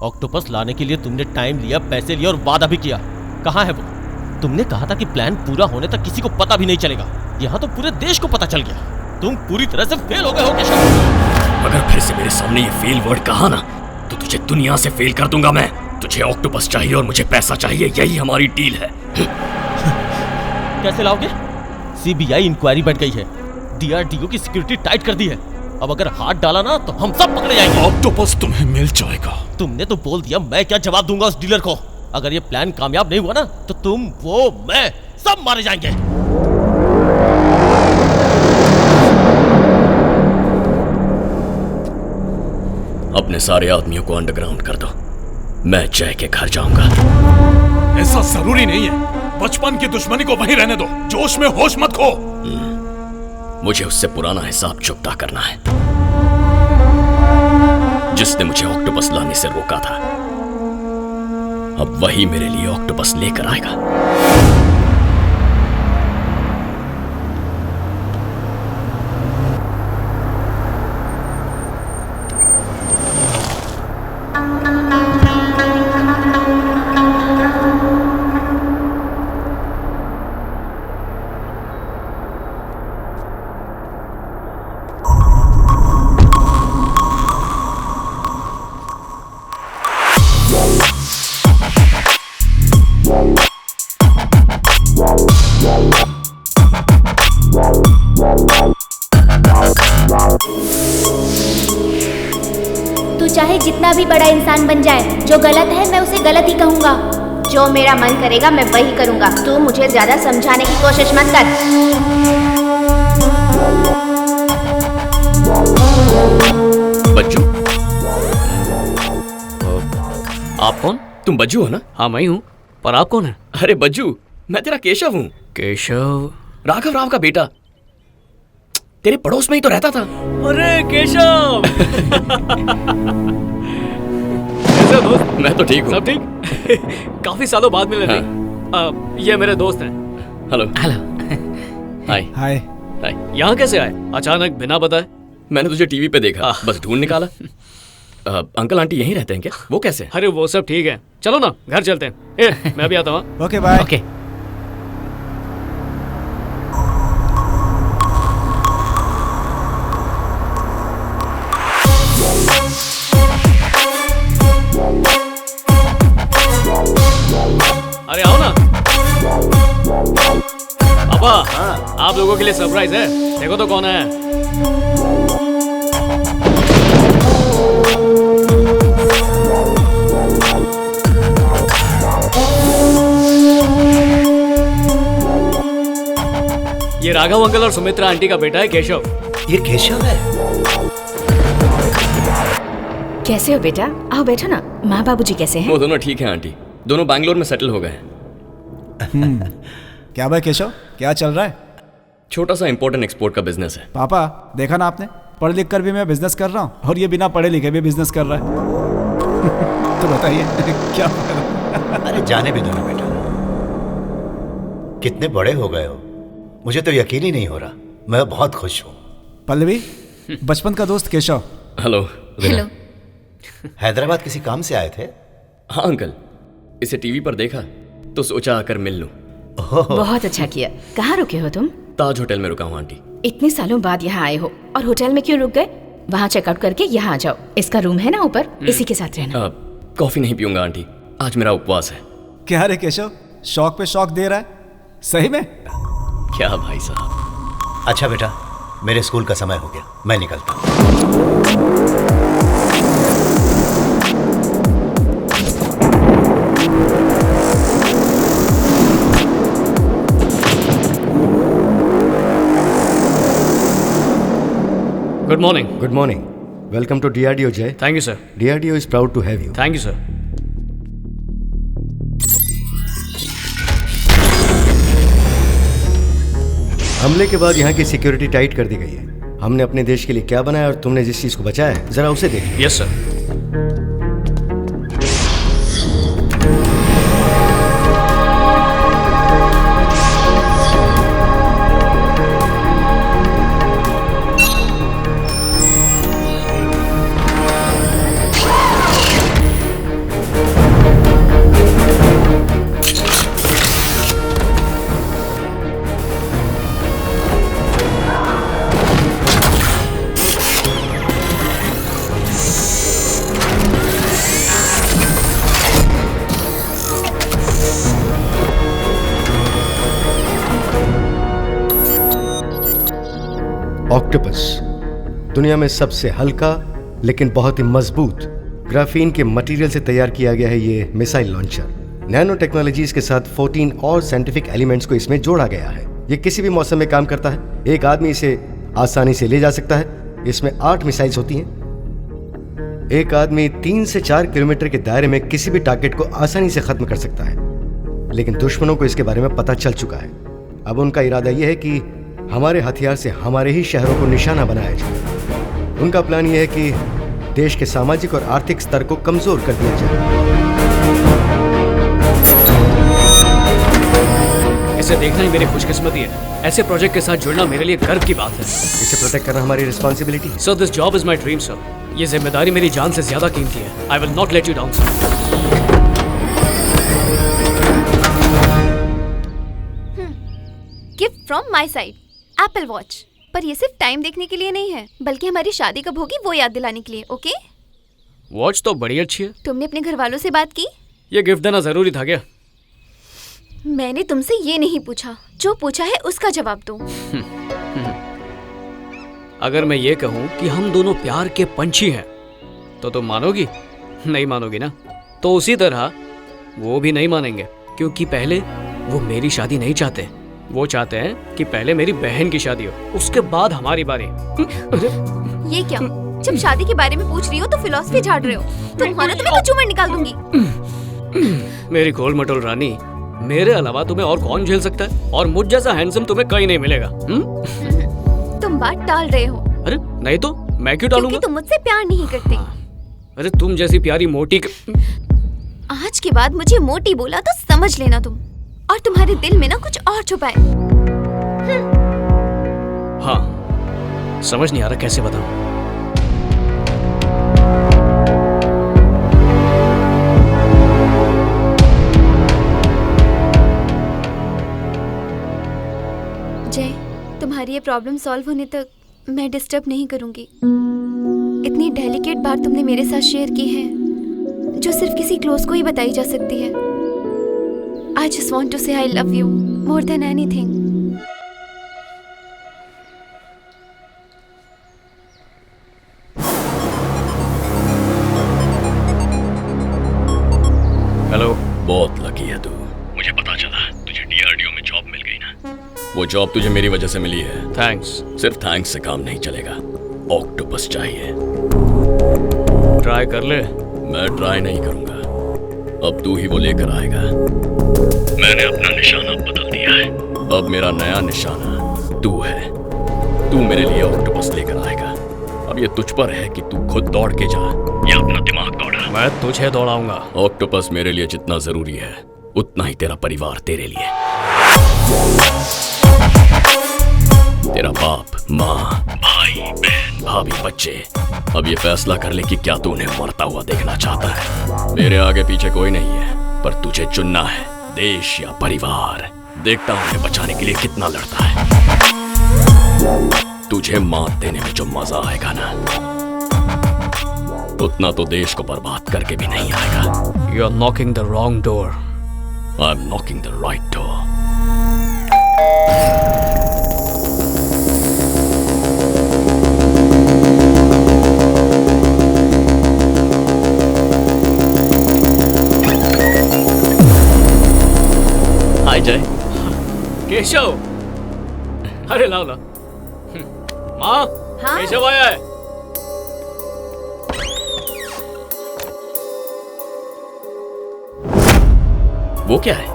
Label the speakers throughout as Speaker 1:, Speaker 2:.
Speaker 1: Octopus लाने के लिए तुमने टाइम लिया, पैसे लिए और वादा भी किया। कहाँ है वो? तुमने कहा था कि प्लान पूरा होने तक किसी को पता भी नहीं चलेगा। यहाँ तो पूरे देश को पता चल गया। तुम पूरी तरह से फेल हो गए हो केशव।
Speaker 2: अगर फिर से मेरे सामने ये फेल वर्ड कहा ना तो तुझे दुनिया से फेल कर दूंगा मैं। तुझे ऑक्टोपस चाहिए और मुझे पैसा चाहिए, यही हमारी डील है।
Speaker 1: कैसे लाओगे? सीबीआई इंक्वायरी बढ़ गई है, डीआरडीओ की सिक्योरिटी टाइट कर दी है। अब अगर हाथ डाला ना तो हम सब पकड़े जाएंगे।
Speaker 2: ऑक्टोपस तुम्हें मिल जाएगा।
Speaker 1: तुमने तो बोल दिया, मैं क्या जवाब दूंगा उस डीलर को? अगर ये प्लान कामयाब नहीं हुआ ना तो तुम, वो, मैं सब मारे जाएंगे।
Speaker 2: अपने सारे आदमियों को अंडरग्राउंड कर दो, मैं जय के घर जाऊंगा।
Speaker 3: ऐसा जरूरी नहीं है, बचपन की दुश्मनी को वहीं रहने दो, जोश में होश मत खो।
Speaker 2: मुझे उससे पुराना हिसाब चुकता करना है, जिसने मुझे ऑक्टोपस लाने से रोका था। अब वही मेरे लिए ऑक्टोपस लेकर आएगा।
Speaker 4: चाहे जितना भी बड़ा इंसान बन जाए, जो गलत है मैं उसे गलत ही कहूँगा। जो मेरा मन करेगा मैं वही करूँगा। तू मुझे ज्यादा समझाने की कोशिश मत कर।
Speaker 2: बज्जू, आप कौन? तुम बज्जू हो ना?
Speaker 5: हाँ मैं हूँ, पर आप कौन है?
Speaker 2: अरे बज्जू, मैं तेरा केशव हूँ।
Speaker 5: केशव?
Speaker 2: राघव राव का बेटा, तेरे पड़ोस में ही तो रहता था।
Speaker 5: अरे केशव! कैसे दोस्त?
Speaker 2: मैं तो ठीक हूँ।
Speaker 5: सब ठीक? काफी सालों बाद मिले नहीं। ये मेरे दोस्त हैं।
Speaker 2: हेलो।
Speaker 5: हेलो।
Speaker 2: हाय।
Speaker 6: हाय।
Speaker 2: हाय।
Speaker 5: यहाँ कैसे आए अचानक बिना बताए?
Speaker 2: मैंने तुझे टीवी पे देखा, बस ढूंढ निकाला। अंकल आंटी यहीं रहते हैं क्या? वो कैसे?
Speaker 5: अरे वो सब ठीक है, चलो ना घर चलते हैं। मैं भी आता हूँ।
Speaker 6: Okay bye.
Speaker 5: ओके। अरे आओ ना पापा। आप लोगों के लिए सरप्राइज है, देखो तो कौन है। ये राघव अंकल और सुमित्रा आंटी का बेटा है केशव।
Speaker 7: ये केशव है?
Speaker 8: कैसे हो बेटा? आओ बैठो ना। माँ बाबूजी कैसे हैं?
Speaker 2: वो दोनों ठीक हैं आंटी, दोनों बैंगलोर में सेटल हो गए हैं।
Speaker 6: क्या भाई केशव, क्या चल रहा है?
Speaker 2: छोटा सा इंपोर्ट एक्सपोर्ट का बिजनेस है।
Speaker 6: पापा देखा ना आपने, पढ़ लिख कर भी मैं बिजनेस कर रहा हूँ और ये बिना पढ़े लिखे भी बिजनेस कर रहा है। तो बताइए क्या?
Speaker 7: अरे जाने भी दो ना बेटा, कितने बड़े हो गए हो, मुझे तो यकीन ही नहीं हो रहा। मैं बहुत खुश हूँ।
Speaker 6: पल्लवी, बचपन का दोस्त केशव।
Speaker 2: हेलो।
Speaker 8: हेलो।
Speaker 7: हैदराबाद किसी काम से आए थे?
Speaker 2: हाँ अंकल, इसे टीवी पर देखा तो सोचा आकर मिल लूं।
Speaker 8: बहुत अच्छा किया। कहाँ रुके हो तुम?
Speaker 2: ताज होटल में रुका हूँ आंटी।
Speaker 8: इतने सालों बाद यहाँ आए हो और होटल में क्यों रुक गए? वहाँ चेकआउट करके यहाँ आ जाओ, इसका रूम है ना ऊपर, इसी के साथ रहना।
Speaker 2: कॉफी नहीं पीऊंगा आंटी, आज मेरा उपवास है।
Speaker 6: क्या रे केशव, शौक पे शौक दे रहा है सही में?
Speaker 2: क्या भाई साहब।
Speaker 7: अच्छा बेटा, मेरे स्कूल का समय हो गया, मैं निकलता हूँ।
Speaker 5: Good morning.
Speaker 9: Good morning. Welcome to DRDO, Jay.
Speaker 5: Thank you sir.
Speaker 9: DRDO is proud to have you.
Speaker 5: Thank you sir.
Speaker 9: हमले के बाद यहाँ की सिक्योरिटी टाइट कर दी गई है। हमने अपने देश के लिए क्या बनाया और तुमने जिस चीज को बचाया है, जरा उसे देखिए।
Speaker 5: Yes sir.
Speaker 9: ऑक्टोपस दुनिया में सबसे हल्का लेकिन बहुत ही मजबूत ग्राफीन के मटेरियल से तैयार किया गया है ये मिसाइल लॉन्चर। नैनो टेक्नोलॉजीज के साथ 14 और साइंटिफिक एलिमेंट्स को इसमें जोड़ा गया है। ये किसी भी मौसम में काम करता है। एक आदमी इसे आसानी से ले जा सकता है। इसमें 8 मिसाइल्स होती हैं। एक आदमी 3 से 4 किलोमीटर के दायरे में किसी भी टारगेट को आसानी से खत्म कर सकता है, लेकिन दुश्मनों को इसके बारे में पता चल चुका है। अब उनका इरादा यह है कि हमारे हथियार से हमारे ही शहरों को निशाना बनाया जाए। उनका प्लान यह है कि देश के सामाजिक और आर्थिक स्तर को कमजोर कर दिया जाए।
Speaker 5: इसे देखना ही मेरी खुशकिस्मती है। ऐसे प्रोजेक्ट के साथ जुड़ना मेरे लिए गर्व की बात है।
Speaker 9: इसे प्रोटेक्ट करना हमारी रिस्पॉन्सिबिलिटी है।
Speaker 5: Sir, this job is my dream sir. ये जिम्मेदारी मेरी जान से ज्यादा कीमती है। I will not let you down sir.
Speaker 4: Gift from my side, Apple watch. पर ये सिर्फ टाइम देखने के लिए नहीं है, बल्कि हमारी शादी कब होगी वो याद दिलाने के लिए। ओके?
Speaker 5: वॉच तो बड़ी अच्छी है।
Speaker 4: तुमने अपने घर वालों से बात की?
Speaker 5: ये गिफ्ट देना जरूरी था क्या?
Speaker 4: मैंने तुमसे ये नहीं पूछा, जो पूछा है उसका जवाब दो।
Speaker 5: अगर मैं ये कहूँ कि हम दोनों प्यार के पंछी हैं, तो तुम मानोगी? नहीं मानोगी ना? तो उसी तरह वो भी नहीं मानेंगे, क्योंकि पहले वो मेरी शादी नहीं चाहते। वो चाहते हैं कि पहले मेरी बहन की शादी हो, उसके बाद हमारी बारी।
Speaker 4: ये क्या? जब शादी के बारे में पूछ रही हो तो फिलॉसफी झाड़ रहे हो। तुम मानो तो मैं चूमर निकाल दूंगी।
Speaker 5: मेरी गोल मटोल रानी, मेरे अलावा तुम्हें और कौन झेल सकता है? और मुझ जैसा हैंडसम तुम्हें कहीं नहीं मिलेगा।
Speaker 4: तुम बात टाल रहे हो।
Speaker 5: अरे नहीं तो मैं क्यों टालूंगा?
Speaker 4: क्योंकि तुम मुझसे प्यार नहीं करते।
Speaker 5: अरे तुम जैसी प्यारी मोटी
Speaker 4: आज के बाद मुझे मोटी बोला तो समझ लेना तुम, और तुम्हारे दिल में ना कुछ और छुपा है।
Speaker 5: हाँ, समझ नहीं आ रहा कैसे बताऊं।
Speaker 4: जय, तुम्हारी ये प्रॉब्लम सॉल्व होने तक मैं डिस्टर्ब नहीं करूंगी। इतनी डेलिकेट बात तुमने मेरे साथ शेयर की है जो सिर्फ किसी क्लोज को ही बताई जा सकती है। I just want to say I love you more than anything.
Speaker 5: Hello.
Speaker 2: बहुत लकी है तू। मुझे पता चला तुझे DRDO में जॉब मिल गई ना। वो जॉब तुझे मेरी वजह से मिली है।
Speaker 5: थैंक्स।
Speaker 2: सिर्फ थैंक्स से काम नहीं चलेगा, ऑक्टोपस चाहिए।
Speaker 5: ट्राई कर ले।
Speaker 2: मैं ट्राई नहीं करूंगा, अब तू ही वो लेकर आएगा। मैंने अपना निशाना बदल दिया है। अब मेरा नया निशाना तू है। तू मेरे लिए ऑक्टोपस लेकर आएगा। अब ये तुझ पर है कि तू खुद दौड़ के जा या अपना दिमाग दौड़ा।
Speaker 5: मैं तुझे दौड़ाऊंगा।
Speaker 2: ऑक्टोपस मेरे लिए जितना जरूरी है उतना ही तेरा परिवार तेरे लिए। तेरा बाप, माँ, भाई, बहन, भाभी, बच्चे। अब ये फैसला कर ले कि क्या तू उन्हें मरता हुआ देखना चाहता है। मेरे आगे पीछे कोई नहीं है, पर तुझे चुनना है, देश या परिवार। देखता हूं उन्हें बचाने के लिए कितना लड़ता है। तुझे मात देने में जो मजा आएगा ना, उतना तो देश को बर्बाद करके भी नहीं आएगा।
Speaker 5: You are knocking the wrong door.
Speaker 2: I'm knocking the right door.
Speaker 5: हाय जय। केशव। अरे लाओ लाओ। माँ,
Speaker 4: हाँ?
Speaker 5: केशव आया है।
Speaker 2: वो क्या है?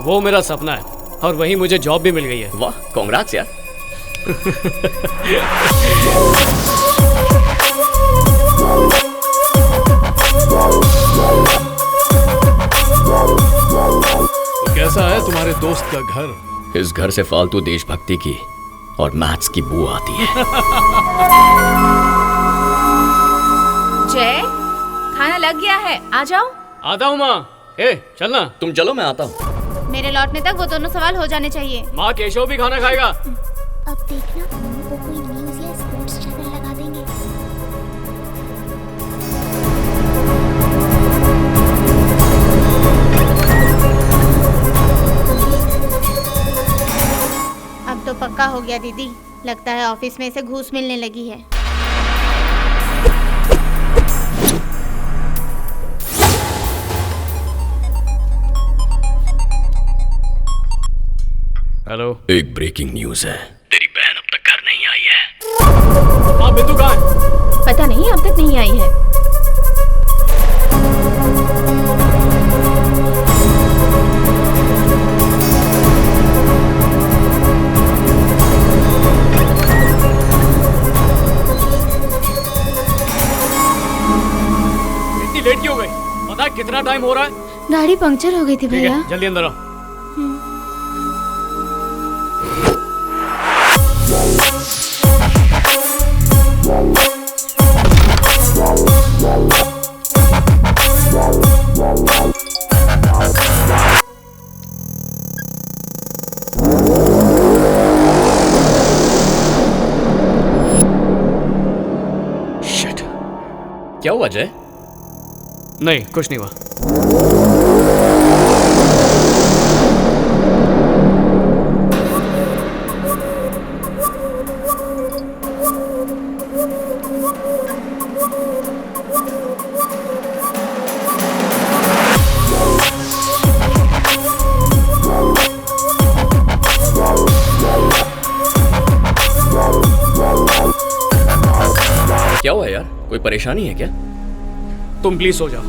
Speaker 5: वो मेरा सपना है और वहीं मुझे जॉब भी मिल गई है।
Speaker 2: वाह, कांग्रेट्स यार।
Speaker 3: तो कैसा है तुम्हारे दोस्त का घर?
Speaker 2: इस घर से फालतू देशभक्ति की और मैथ्स की बू आती है।
Speaker 8: जय, खाना लग गया है, आ जाओ।
Speaker 5: आता हूँ माँ। ए, चलना।
Speaker 2: तुम चलो, मैं आता हूँ।
Speaker 4: मेरे लौटने तक वो दोनों सवाल हो जाने चाहिए।
Speaker 5: माँ, केशव भी खाना खाएगा।
Speaker 4: अब देखना वो कोई न्यूज़ या स्पोर्ट्स चैनल लगा देंगे। अब तो पक्का हो गया दीदी,
Speaker 10: लगता है ऑफिस में इसे घूस मिलने लगी है।
Speaker 5: हेलो।
Speaker 2: एक ब्रेकिंग न्यूज है, तेरी बहन अब तक घर नहीं आई है।
Speaker 5: हाँ, बिंदु कहाँ है?
Speaker 8: पता नहीं, अब तक नहीं आई है।
Speaker 5: इतनी लेट क्यों हो गई? पता है कितना टाइम हो रहा है?
Speaker 10: गाड़ी पंक्चर हो गई थी
Speaker 5: ठीक है,
Speaker 10: भैया।
Speaker 5: जल्दी अंदर आओ।
Speaker 2: शिट, क्या हुआ जय?
Speaker 5: नहीं, कुछ नहीं हुआ।
Speaker 2: क्या हुआ यार, कोई परेशानी है क्या?
Speaker 5: तुम प्लीज सो जाओ।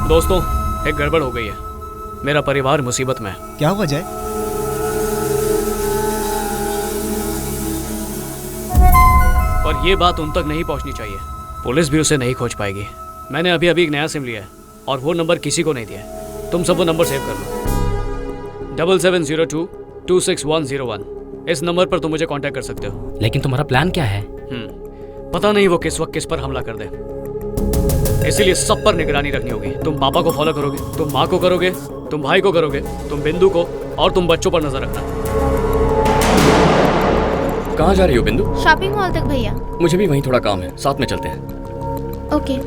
Speaker 5: दोस्तों, एक गड़बड़ हो गई है। मेरा परिवार मुसीबत में है।
Speaker 6: क्या हुआ जय?
Speaker 5: और ये बात उन तक नहीं पहुंचनी चाहिए। पुलिस भी उसे नहीं खोज पाएगी। मैंने अभी अभी एक नया सिम लिया है और वो नंबर किसी को नहीं दिया है। तुम सब वो नंबर सेव कर लो, 7702261101। इस नंबर पर तुम मुझे कांटेक्ट कर सकते हो।
Speaker 11: लेकिन तुम्हारा प्लान क्या है?
Speaker 5: पता नहीं वो किस वक्त किस पर हमला कर दे, इसीलिए सब पर निगरानी रखनी होगी। तुम पापा को फॉलो करोगे, तुम माँ को करोगे, तुम भाई को करोगे, तुम बिंदु को, और तुम बच्चों पर नजर रखना।
Speaker 2: कहाँ जा रही हो बिंदु?
Speaker 10: शॉपिंग मॉल तक भैया।
Speaker 2: मुझे भी वहीं थोड़ा काम है, साथ में चलते हैं।
Speaker 10: ओके।